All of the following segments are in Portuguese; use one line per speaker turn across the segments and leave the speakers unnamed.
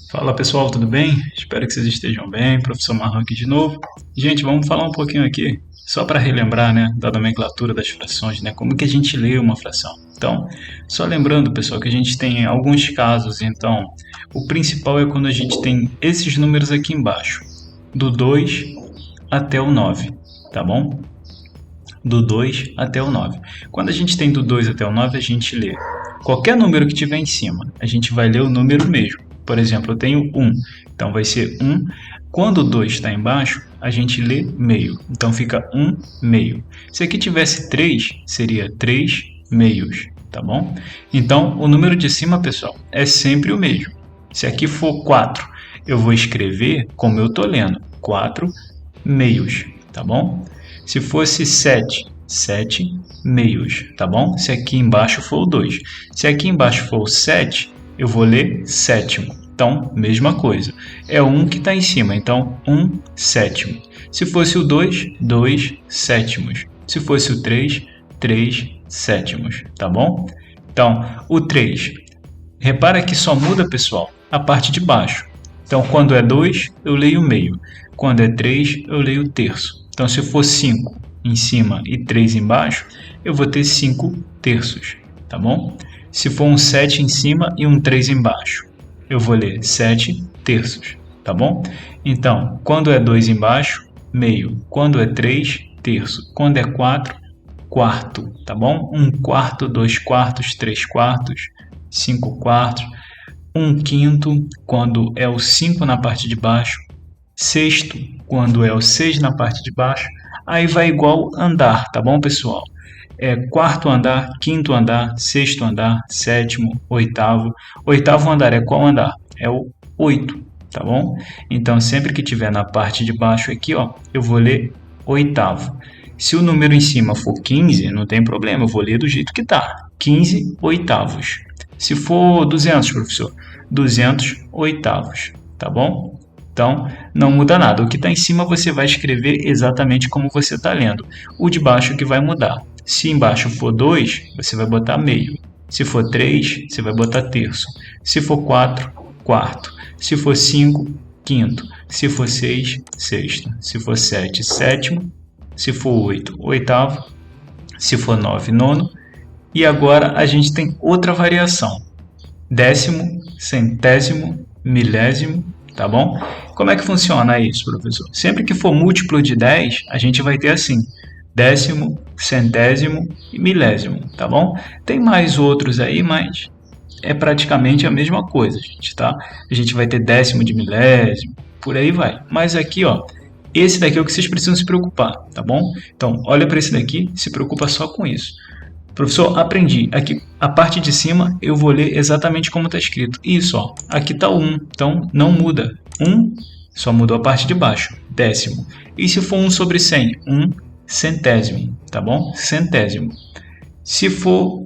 Fala pessoal, tudo bem? Espero que vocês estejam bem. Professor Marlon aqui de novo. Gente, vamos falar um pouquinho aqui, só para relembrar, né, da nomenclatura das frações, né, como que a gente lê uma fração. Então, só lembrando, pessoal, que a gente tem alguns casos, então, o principal é quando a gente tem esses números aqui embaixo, do 2 até o 9, tá bom? Do 2 até o 9. Quando a gente tem do 2 até o 9, a gente lê qualquer número que tiver em cima, a gente vai ler o número mesmo. Por exemplo, eu tenho 1, então vai ser 1. Quando o 2 está embaixo, a gente lê meio, então fica 1 meio. Se aqui tivesse 3, seria 3 meios, tá bom? Então, o número de cima, pessoal, é sempre o mesmo. Se aqui for 4, eu vou escrever como eu estou lendo, 4 meios, tá bom? Se fosse 7, 7 meios, tá bom? Se aqui embaixo for o 2. Se aqui embaixo for o 7, eu vou ler sétimo. Então, mesma coisa. É o 1 que está em cima, então 1 sétimo. Se fosse o 2, 2 sétimos. Se fosse o 3, 3 sétimos, tá bom? Então, o 3. Repara que só muda, pessoal, a parte de baixo. Então, quando é 2, eu leio meio. Quando é 3, eu leio terço. Então, se for 5 em cima e 3 embaixo, eu vou ter 5 terços, tá bom? Se for um 7 em cima e um 3 embaixo, eu vou ler 7 terços, tá bom? Então, quando é 2 embaixo, meio. Quando é 3, terço. Quando é 4, quarto, tá bom? 1 quarto, 2 quartos, 3 quartos, 5 quartos. 1 quinto, quando é o 5 na parte de baixo. Sexto, quando é o 6 na parte de baixo. Aí vai igual andar, tá bom, pessoal? É quarto andar, quinto andar, sexto andar, sétimo, oitavo. Oitavo andar é qual andar? É o 8, tá bom? Então, sempre que tiver na parte de baixo aqui, ó, eu vou ler oitavo. Se o número em cima for 15, não tem problema, eu vou ler do jeito que tá. 15 oitavos. Se for 200, professor, 200 oitavos, tá bom? Então, não muda nada. O que está em cima você vai escrever exatamente como você está lendo. O de baixo que vai mudar. Se embaixo for 2, você vai botar meio. Se for 3, você vai botar terço. Se for 4, quarto. Se for 5, quinto. Se for 6, sexto. Se for 7, sétimo. Se for 8, oitavo. Se for 9, nono. E agora a gente tem outra variação. Décimo, centésimo, milésimo, tá bom? Como é que funciona isso, professor? Sempre que for múltiplo de 10, a gente vai ter assim, décimo, centésimo e milésimo, tá bom? Tem mais outros aí, mas é praticamente a mesma coisa, gente, tá? A gente vai ter décimo de milésimo, por aí vai. Mas aqui, ó, esse daqui é o que vocês precisam se preocupar, tá bom? Então, olha para esse daqui, se preocupa só com isso. Professor, aprendi. Aqui, a parte de cima, eu vou ler exatamente como está escrito. Isso, ó. Aqui está o 1, então não muda. 1, só mudou a parte de baixo. Décimo. E se for 1 sobre 100? 1 centésimo, tá bom? Centésimo. Se for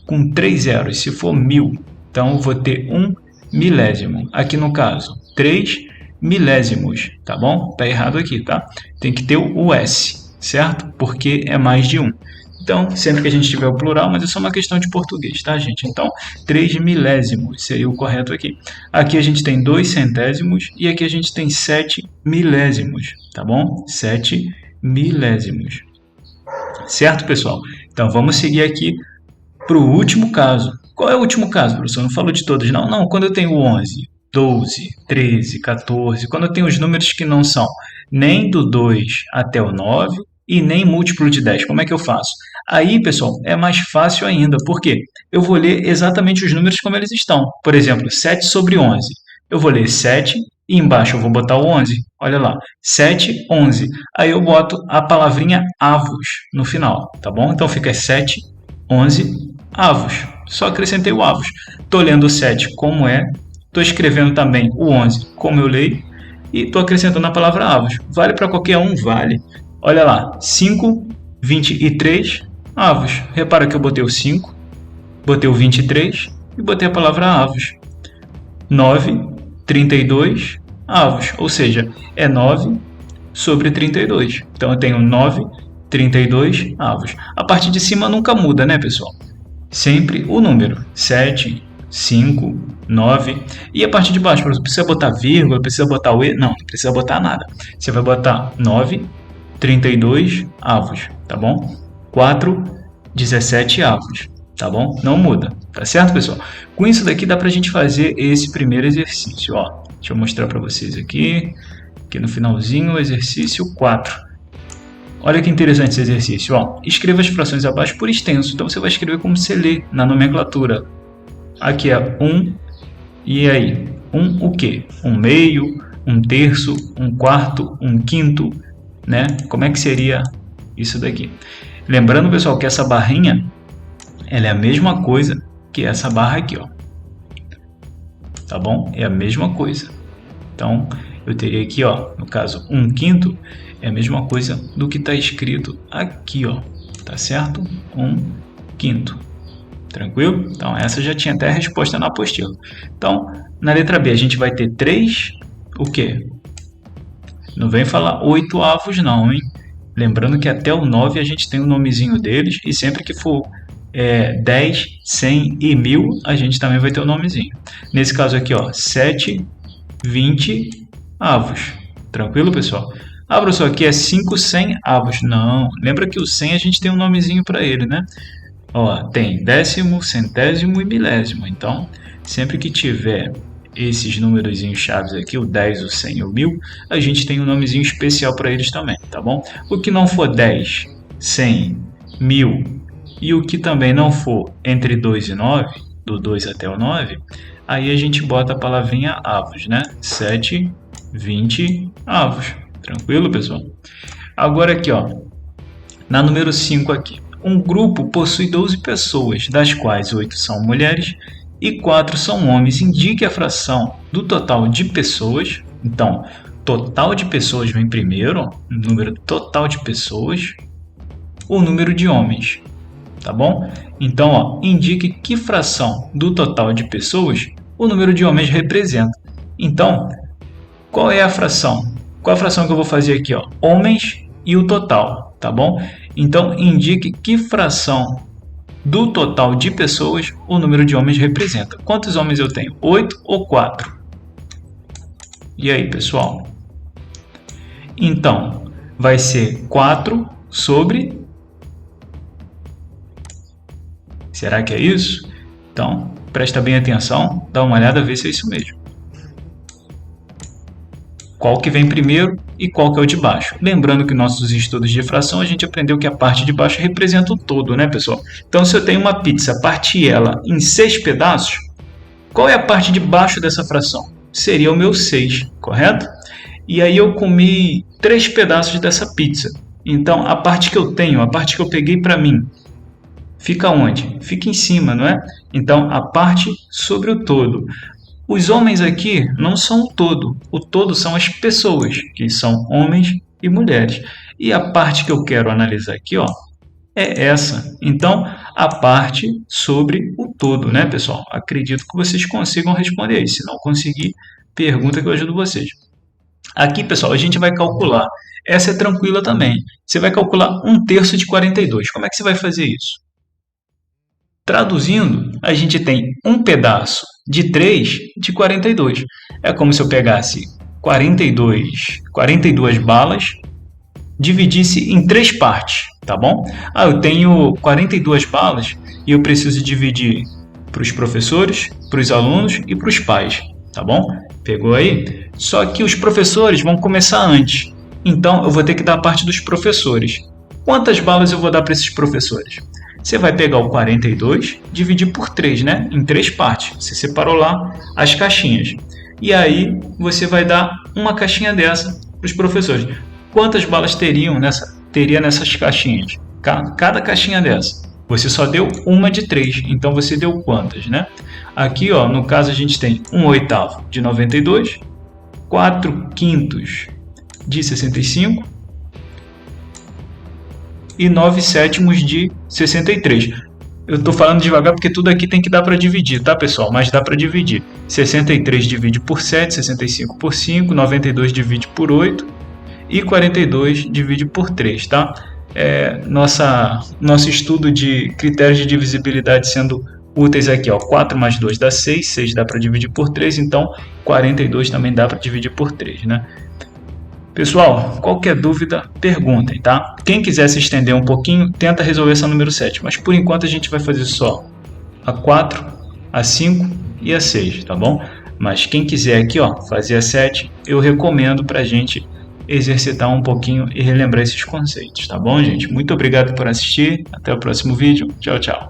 com 3 zeros, se for 1000, então eu vou ter 1 milésimo. Aqui no caso, 3 milésimos, tá bom? Tá errado aqui, tá? Tem que ter o S, certo? Porque é mais de 1. Então, sempre que a gente tiver o plural, mas é só uma questão de português, tá, gente? Então, 3 milésimos seria o correto aqui. Aqui a gente tem 2 centésimos e aqui a gente tem 7 milésimos, tá bom? 7 milésimos. Certo, pessoal? Então, vamos seguir aqui para o último caso. Qual é o último caso, professor? Não falou de todos, não? Não, quando eu tenho 11, 12, 13, 14, quando eu tenho os números que não são nem do 2 até o 9 e nem múltiplo de 10, como é que eu faço? Aí, pessoal, é mais fácil ainda, porque eu vou ler exatamente os números como eles estão. Por exemplo, 7 sobre 11. Eu vou ler 7 e embaixo eu vou botar o 11. Olha lá, 7, 11. Aí eu boto a palavrinha avos no final, tá bom? Então fica 7, 11, avos. Só acrescentei o avos. Estou lendo o 7 como é, estou escrevendo também o 11 como eu leio e estou acrescentando a palavra avos. Vale para qualquer um? Vale. Olha lá, 5, 23, avos. Repara que eu botei o 5, botei o 23 e botei a palavra avos. 9, 32, avos. Ou seja, é 9 sobre 32. Então eu tenho 9, 32 avos. A parte de cima nunca muda, né, pessoal? Sempre o número. 7, 5, 9. E a parte de baixo, precisa botar vírgula, precisa botar o E? Não, não precisa botar nada. Você vai botar 9, 32 avos, tá bom? 4, 17 avos, tá bom? Não muda, tá certo, pessoal? Com isso daqui dá pra gente fazer esse primeiro exercício, ó. Deixa eu mostrar pra vocês aqui no finalzinho, o exercício 4. Olha que interessante esse exercício, ó. Escreva as frações abaixo por extenso, então você vai escrever como você lê na nomenclatura. Aqui é 1, e aí? 1 o quê? 1/2, 1/3, 1/4, 1/5, né? Como é que seria isso daqui? Lembrando, pessoal, que essa barrinha, ela é a mesma coisa que essa barra aqui, ó. Tá bom? É a mesma coisa. Então, eu teria aqui, ó, no caso, 1/5 é a mesma coisa do que está escrito aqui, ó. Tá certo? 1/5. Tranquilo? Então, essa já tinha até a resposta na apostila. Então, na letra B, a gente vai ter 3, o quê? Não vem falar 8 avos não, hein? Lembrando que até o 9 a gente tem o nomezinho deles, e sempre que for 10, 100 e 1000, a gente também vai ter o nomezinho. Nesse caso aqui, ó, 7, 20 avos. Tranquilo, pessoal? Ah, professor, aqui é 5 100 avos. Não, lembra que o 100 a gente tem um nomezinho para ele, né? Ó, tem décimo, centésimo e milésimo. Então, sempre que tiver esses númerozinhos chaves aqui, o 10, o 100 e o 1000, a gente tem um nomezinho especial para eles também, tá bom? O que não for 10, 100, 1000 e o que também não for entre 2 e 9, do 2 até o 9, aí a gente bota a palavrinha avos, né? 7, 20 avos. Tranquilo, pessoal? Agora aqui, ó, na número 5 aqui. Um grupo possui 12 pessoas, das quais 8 são mulheres e 4 são homens. Indique a fração do total de pessoas. Então, total de pessoas vem primeiro, ó, o número total de pessoas, o número de homens, tá bom? Então, ó, indique que fração do total de pessoas o número de homens representa. Então, qual é a fração? Qual a fração que eu vou fazer aqui, ó? Homens e o total, tá bom? Então, indique que fração do total de pessoas o número de homens representa. Quantos homens eu tenho? 8 ou 4? E aí, pessoal? Então, vai ser 4 sobre... Será que é isso? Então, presta bem atenção, dá uma olhada, vê se é isso mesmo. Qual que vem primeiro e qual que é o de baixo. Lembrando que nossos estudos de fração a gente aprendeu que a parte de baixo representa o todo, né, pessoal? Então, se eu tenho uma pizza, parti ela em 6 pedaços, qual é a parte de baixo dessa fração? Seria o meu 6, correto? E aí eu comi 3 pedaços dessa pizza. Então, a parte que eu tenho, a parte que eu peguei para mim, fica onde? Fica em cima, não é? Então, a parte sobre o todo. Os homens aqui não são o todo são as pessoas, que são homens e mulheres. E a parte que eu quero analisar aqui, ó, é essa. Então, a parte sobre o todo, né, pessoal? Acredito que vocês consigam responder aí. Se não conseguir, pergunta que eu ajudo vocês. Aqui, pessoal, a gente vai calcular. Essa é tranquila também. Você vai calcular 1/3 de 42. Como é que você vai fazer isso? Traduzindo, a gente tem um pedaço de 3 de 42. É como se eu pegasse 42 balas, dividisse em 3 partes, tá bom? Ah, eu tenho 42 balas e eu preciso dividir para os professores, para os alunos e para os pais, tá bom? Pegou aí? Só que os professores vão começar antes, então eu vou ter que dar a parte dos professores. Quantas balas eu vou dar para esses professores? Você vai pegar o 42, dividir por 3, né? Em 3 partes. Você separou lá as caixinhas. E aí você vai dar uma caixinha dessa para os professores. Quantas balas teria nessas caixinhas? Cada caixinha dessa. Você só deu uma de 3, então você deu quantas, né? Aqui, ó, no caso, a gente tem 1/8 de 92, 4/5 de 65, e 9/7 de 63. Eu estou falando devagar porque tudo aqui tem que dar para dividir, tá, pessoal? Mas dá para dividir. 63 divide por 7, 65 por 5, 92 divide por 8 e 42 divide por 3, tá? Nosso estudo de critérios de divisibilidade sendo úteis aqui, ó, 4 mais 2 dá 6, 6 dá para dividir por 3, então 42 também dá para dividir por 3, né? Pessoal, qualquer dúvida, perguntem, tá? Quem quiser se estender um pouquinho, tenta resolver essa número 7, mas por enquanto a gente vai fazer só a 4, a 5 e a 6, tá bom? Mas quem quiser aqui, ó, fazer a 7, eu recomendo para a gente exercitar um pouquinho e relembrar esses conceitos, tá bom, gente? Muito obrigado por assistir, até o próximo vídeo, tchau, tchau!